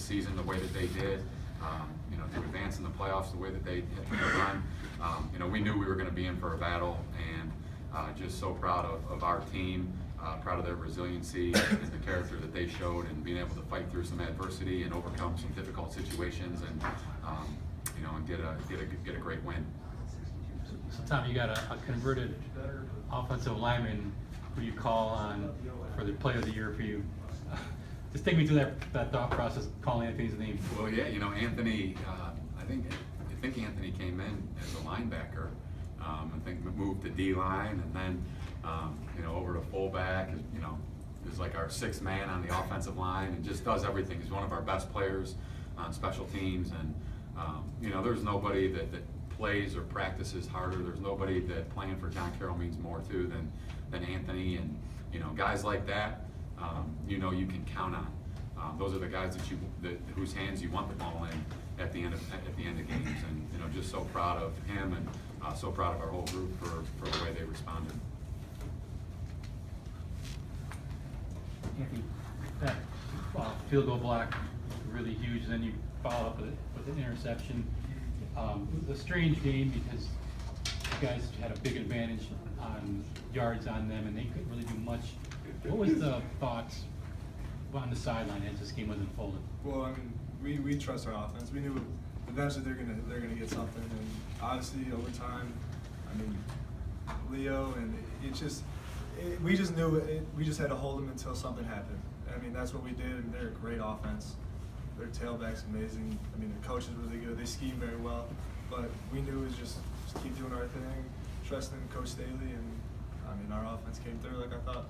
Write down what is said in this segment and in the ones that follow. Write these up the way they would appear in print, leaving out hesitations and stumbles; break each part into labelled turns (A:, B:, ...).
A: season the way that they did, to advance in the playoffs the way that they have done. We knew we were going to be in for a battle, and just so proud of our team, proud of their resiliency and the character that they showed, and being able to fight through some adversity and overcome some difficult situations, and get a great win.
B: So Tom, you got a converted offensive lineman who you call on for the play of the year for you. Just take me through that thought process, calling Anthony's name.
A: Well, yeah, Anthony. I think Anthony came in as a linebacker. I think moved to D-line, and then over to fullback. Is like our sixth man on the offensive line, and just does everything. He's one of our best players on special teams, and there's nobody that plays or practices harder. There's nobody that playing for John Carroll means more to than Anthony, and guys like that. You can count on. Those are the guys whose hands you want the ball in at the end of games, and just so proud of him, and so proud of our whole group for the way they responded.
B: Anthony, that field goal block really huge, and then you follow up with an interception. It was a strange game because you guys had a big advantage on yards on them, and they couldn't really do much. What was the thoughts on the sideline as this game was unfolding?
C: Well, we trust our offense. We knew eventually they're gonna get something, and obviously over time, Leo, and we just knew we just had to hold them until something happened. That's what we did, and they're a great offense. Their tailback's amazing. Their coach is really good. They scheme very well, but we knew it was just keep doing our thing, trusting Coach Staley, and our offense came through like I thought.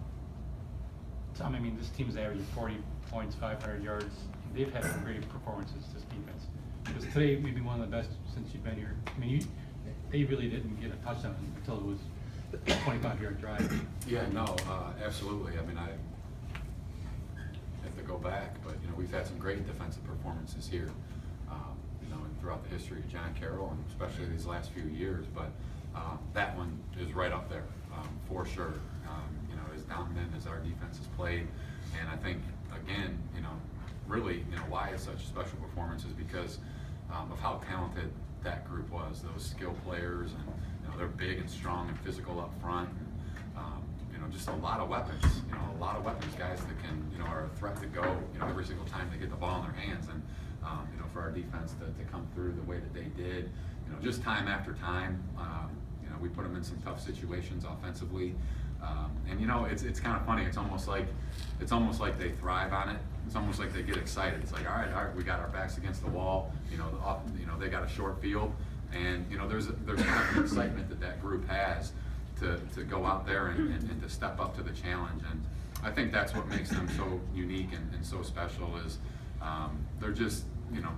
B: Tom, this team's averaging 40 points, 500 yards. They've had some great performances, this defense. Because today, maybe one of the best since you've been here. They really didn't get a touchdown until it was a 25-yard drive.
A: Yeah, no, absolutely. I have to go back, but we've had some great defensive performances here, throughout the history of John Carroll, and especially these last few years. But that one is right up there, for sure. As dominant as our defense has played, and I think again, really, why it's such a special performance is because of how talented that group was. Those skill players, and they're big and strong and physical up front. And, just a lot of weapons. Guys that can, are a threat to go. Every single time they get the ball in their hands, and for our defense to come through the way that they did. Just time after time. We put them in some tough situations offensively. And it's kind of funny. It's almost like they thrive on it. It's almost like they get excited. It's like, all right, we got our backs against the wall. They got a short field, and there's kind of an excitement that group has to go out there and to step up to the challenge. And I think that's what makes them so unique and so special. Is they're just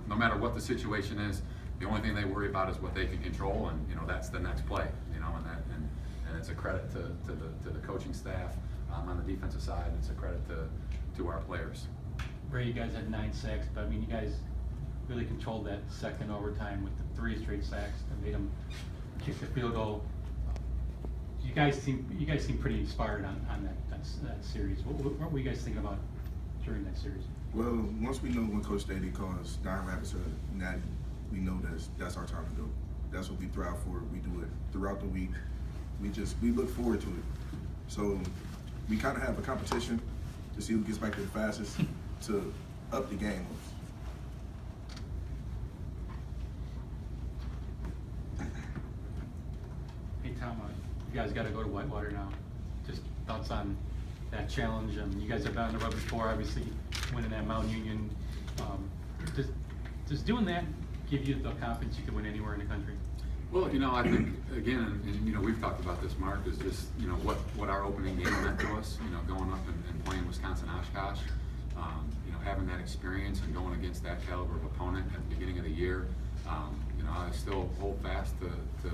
A: no matter what the situation is, the only thing they worry about is what they can control, and that's the next play. And it's a credit to the coaching staff on the defensive side. It's a credit to our players.
B: Ray, you guys had 9 sacks, but you guys really controlled that second overtime with the 3 straight sacks that made them kick the field goal. You guys seem pretty inspired on that series. What were you guys thinking about during that series?
D: Well, once we know when Coach Staley calls Diamond Rapids a natty, we know that's our time to go. That's what we thrive for. We do it throughout the week. We look forward to it. So we kind of have a competition to see who gets back there the fastest to up the game.
B: Hey Tom, you guys got to go to Whitewater now. Just thoughts on that challenge. You guys have been on the road before, obviously winning that Mount Union. Does doing that give you the confidence you can win anywhere in the country?
A: Well, I think again, and we've talked about this, Mark, is just what our opening game meant to us. Going up and playing Wisconsin Oshkosh, having that experience and going against that caliber of opponent at the beginning of the year. I still hold fast to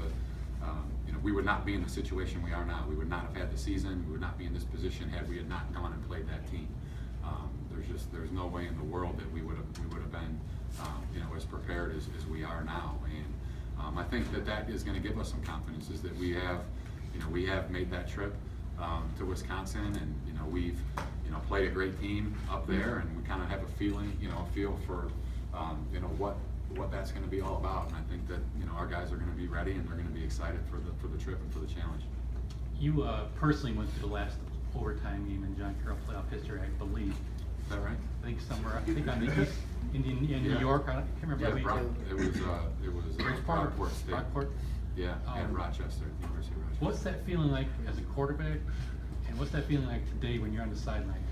A: we would not be in the situation we are now. We would not have had the season. We would not be in this position had we had not gone and played that team. There's no way in the world that we would have been as prepared as we are now. And I think that is going to give us some confidence, is that we have made that trip to Wisconsin, and we've played a great team up there, and we kind of have a feeling, a feel for, what that's going to be all about. And I think that, our guys are going to be ready, and they're going to be excited for the trip and for the challenge.
B: You personally went to the last overtime game in John Carroll playoff history, I believe.
A: Is that right?
B: I think on the East, in New York. I can't remember.
A: Yeah, it was
B: Bridgeport?
A: Rockport State.
B: Rockport?
A: Yeah, and Rochester, University of Rochester.
B: What's that feeling like as a quarterback, and what's that feeling like today when you're on the sideline?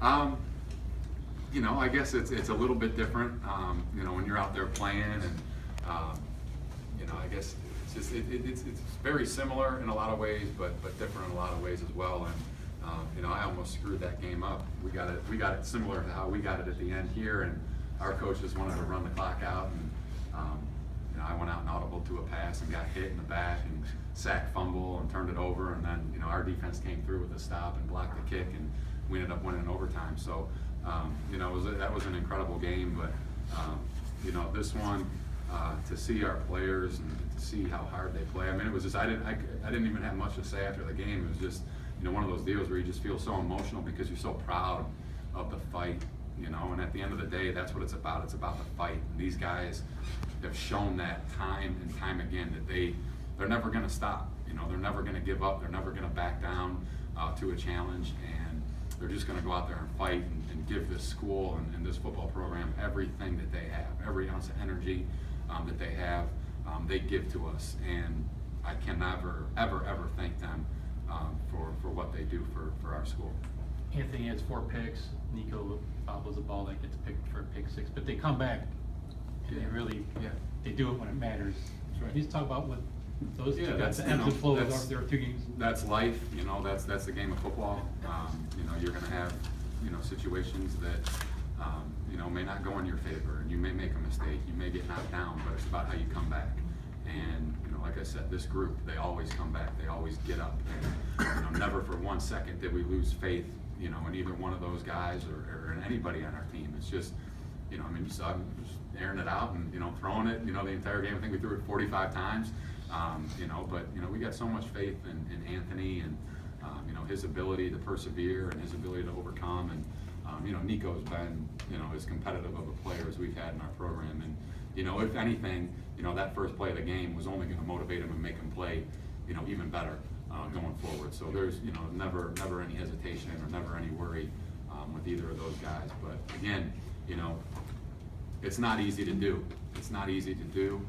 A: I guess it's a little bit different, when you're out there playing, and I guess it's just it's very similar in a lot of ways, but different in a lot of ways as well. And I almost screwed that game up. We got it similar to how we got it at the end here, and our coaches wanted to run the clock out, and I went out and audible to a pass and got hit in the back and sack fumble and turned it over, and then our defense came through with a stop and blocked the kick, and we ended up winning in overtime. So that was an incredible game, but this one, to see our players and to see how hard they play. I mean, it was just I didn't even have much to say after the game. It was just one of those deals where you just feel so emotional because you're so proud of the fight, and at the end of the day, that's what it's about. It's about the fight. And these guys have shown that time and time again that they're never going to stop. They're never going to give up. They're never going to back down to a challenge, and they're just going to go out there and fight and give this school and this football program everything that they have, every ounce of energy that they have, they give to us, and I can never, ever, ever thank them for what they do for our school.
B: Anthony has 4 picks. Nico follows a ball that gets picked for a pick 6, but they come back and they do it when it matters.
A: That's right.
B: You just talk about what those two
A: that's
B: the ebbs and flows of their 2 games.
A: That's life, that's the game of football. You're going to have situations that may not go in your favor, and you may make a mistake, you may get knocked down, but it's about how you come back. And like I said, this group, they always come back, they always get up, and never for 1 second did we lose faith in either one of those guys or in anybody on our team. It's just you saw him just airing it out and throwing it the entire game. I think we threw it 45 times, but we got so much faith in Anthony, and his ability to persevere and his ability to overcome. And Nico's been as competitive of a player as we've had in our program, and if anything, that first play of the game was only going to motivate him and make him play even better going forward. So there's never any hesitation or never any worry with either of those guys. But again, it's not easy to do. It's not easy to do.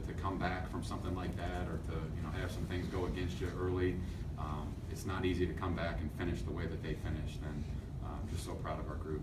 A: To come back from something like that, or to have some things go against you early. It's not easy to come back and finish the way that they finished, and I'm just so proud of our group.